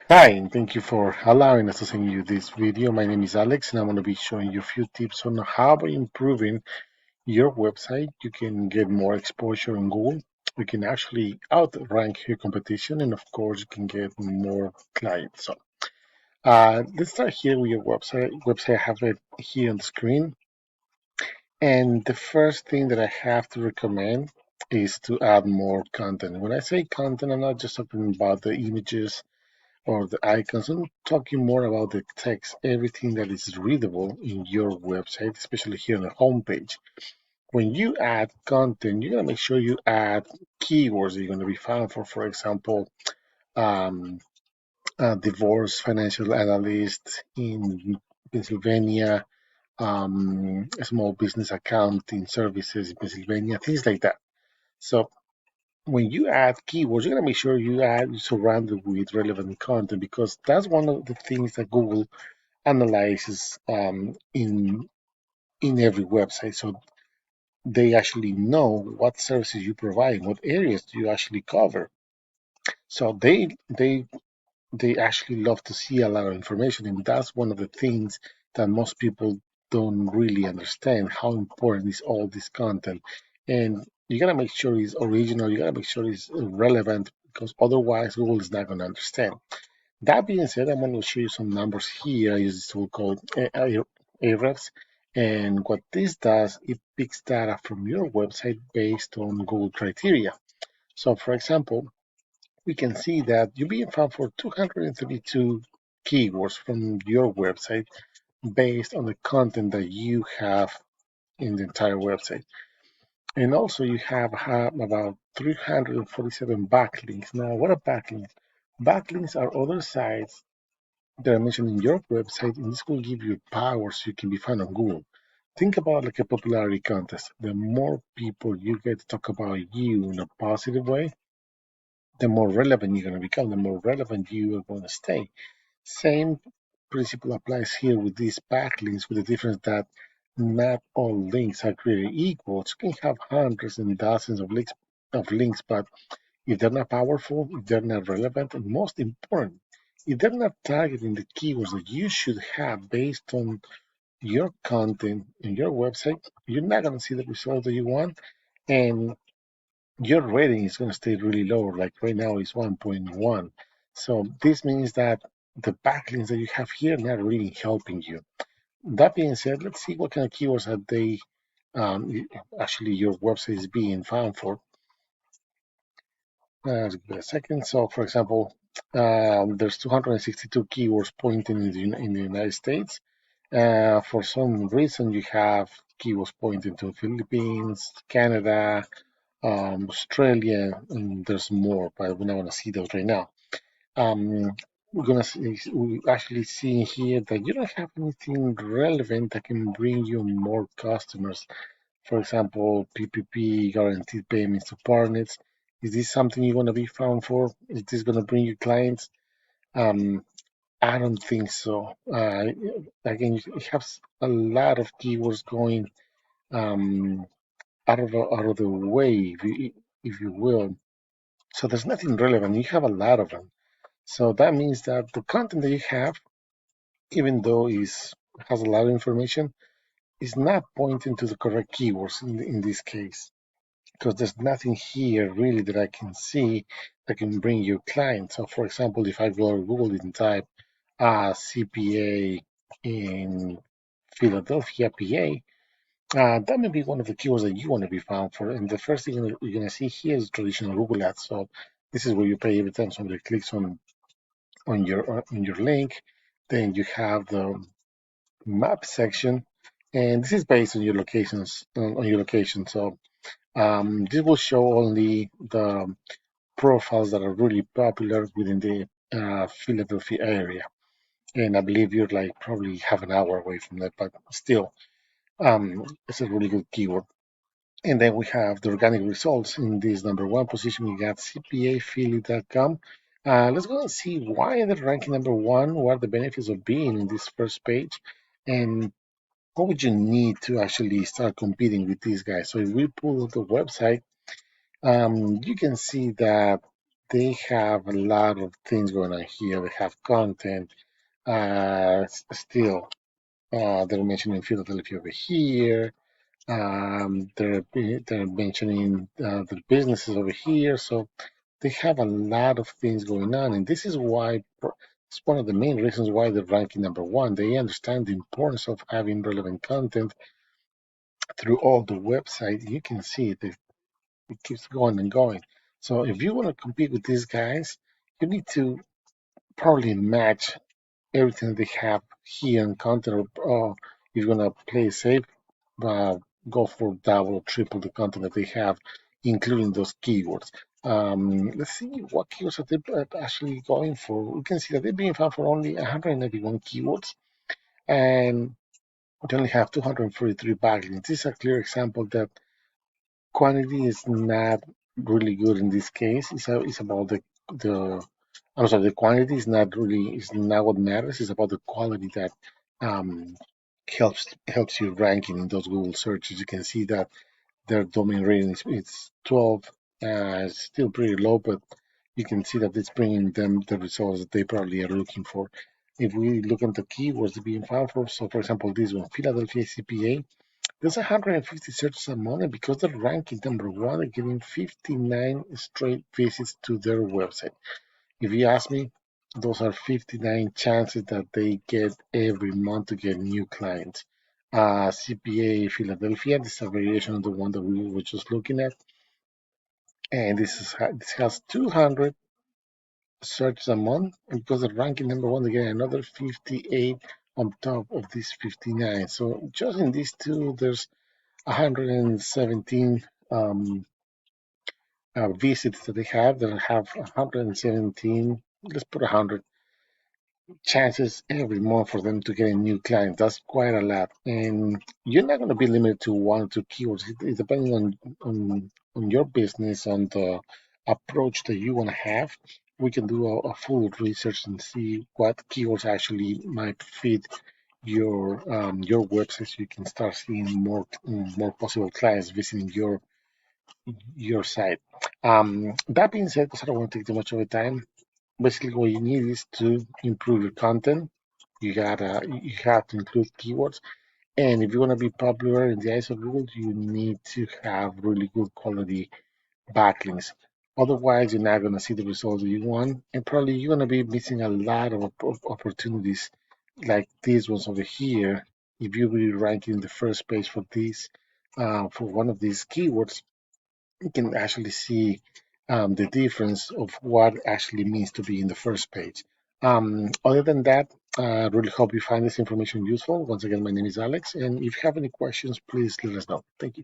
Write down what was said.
Hi, and thank you for allowing us to send you this video. My name is Alex, and I'm going to be showing you a few tips on how by improving your website, you can get more exposure on Google. You can actually outrank your competition, and of course, you can get more clients. Let's start here with your website. I have it here on the screen, and the first thing that I have to recommend is to add more content. When I say content, I'm not just talking about the images or the icons. I'm talking more about the text, everything that is readable in your website, especially here on the homepage. When you add content, you're gonna make sure you add keywords that you're gonna be found for example, um, divorce financial analyst in Pennsylvania, small business accounting services in Pennsylvania, things like that. So when you add keywords, you're gonna make sure you surround it with relevant content because that's one of the things that Google analyzes in every website. So they actually know what services you provide, what areas do you actually cover. So they actually love to see a lot of information, and that's one of the things that most people don't really understand how important is all this content. And you gotta make sure it's original. You gotta make sure it's relevant because otherwise Google is not gonna understand. That being said, I'm going to show you some numbers here. I use this tool called Avrex. And what this does, it picks data from your website based on Google criteria. So, for example, we can see that you're being found for 232 keywords from your website based on the content that you have in the entire website. And also, you have about 347 backlinks. Now, what are backlinks? Backlinks are other sites that I mentioned in your website, and this will give you power so you can be found on Google. Think about like a popularity contest. The more people you get to talk about you in a positive way, the more relevant you're going to become, the more relevant you are going to stay. Same principle applies here with these backlinks, with the difference that not all links are created equal. So you can have hundreds and dozens of links, but if they're not powerful, if they're not relevant, and most important, if they're not targeting the keywords that you should have based on your content in your website, you're not going to see the result that you want, and your rating is going to stay really low. Like right now, it's 1.1. So this means that the backlinks that you have here are not really helping you. That being said, let's see what kind of keywords are they actually your website is being found for. Give it a second. So, for example, there's 262 keywords pointing in the United States. For some reason, you have keywords pointing to Philippines, Canada, Australia, and there's more, but we're not going to see those right now. Um, we actually see here that you don't have anything relevant that can bring you more customers. For example, PPP, guaranteed payments to partners. Is this something you want to be found for? Is this going to bring you clients? Um, I don't think so. Again, you have a lot of keywords going um, out of the way, if you will. So there's nothing relevant. You have a lot of them. So that means that the content that you have, even though is has a lot of information, is not pointing to the correct keywords in this case. Because there's nothing here really that I can see that can bring you clients. So, for example, if I go to Google and type CPA in Philadelphia, PA, that may be one of the keywords that you want to be found for. And the first thing you're going to see here is traditional Google ads. So this is where you pay every time somebody clicks on your link. Then you have the map section, and this is based on your locations on your location. So this will show only the profiles that are really popular within the Philadelphia area. And I believe you're like probably half an hour away from that, but still, it's a really good keyword. And then we have the organic results in this number one position. We got CPAphilly.com. Let's go and see why they're ranking number one. What are the benefits of being in this first page? And what would you need to actually start competing with these guys? So if we pull up the website, you can see that they have a lot of things going on here. They have content. Still, they're mentioning Philadelphia over here. They're mentioning the businesses over here. So they have a lot of things going on, and this is why it's one of the main reasons why they're ranking number one. They understand the importance of having relevant content through all the website. You can see that it keeps going and going. So if you want to compete with these guys, you need to probably match everything they have here in content, or you're gonna play safe, uh, go for double or triple the content that they have, including those keywords. Let's see what keywords are they actually going for. We can see that they're being found for only 191 keywords, and they only have 243 backlinks. This is a clear example that quantity is not really good in this case. It's about the I'm sorry, the quantity is not what matters. It's about the quality that um, helps you ranking in those Google searches. You can see that their domain rating is 12. It's still pretty low, but you can see that it's bringing them the results that they probably are looking for. If we look at the keywords being found for, so for example, this one, Philadelphia CPA, there's 150 searches a month, and because they're ranking number one, they're getting 59 straight visits to their website. If you ask me, those are 59 chances that they get every month to get new clients. CPA Philadelphia, this is a variation of the one that we were just looking at, and this has 200 searches a month, and because they're ranking number one, they get another 58 on top of these 59. So just in these two, there's 117 visits that they have. They have 117. Let's put 100 chances every month for them to get a new client. That's quite a lot, and you're not going to be limited to one or two keywords. It's depending on your business, on the approach that you want to have. We can do a full research and see what keywords actually might fit your website, so you can start seeing more possible clients visiting your site. That being said, because I don't want to take too much of your time, basically what you need is to improve your content. You have to include keywords, and if you want to be popular in the eyes of Google, you need to have really good quality backlinks. Otherwise, you're not going to see the results that you want, and probably you're going to be missing a lot of opportunities like these ones over here. If you be ranking in the first page for these, for one of these keywords, you can actually see the difference of what actually means to be in the first page. Other than that, I really hope you find this information useful. Once again, my name is Alex, and if you have any questions, please let us know. Thank you.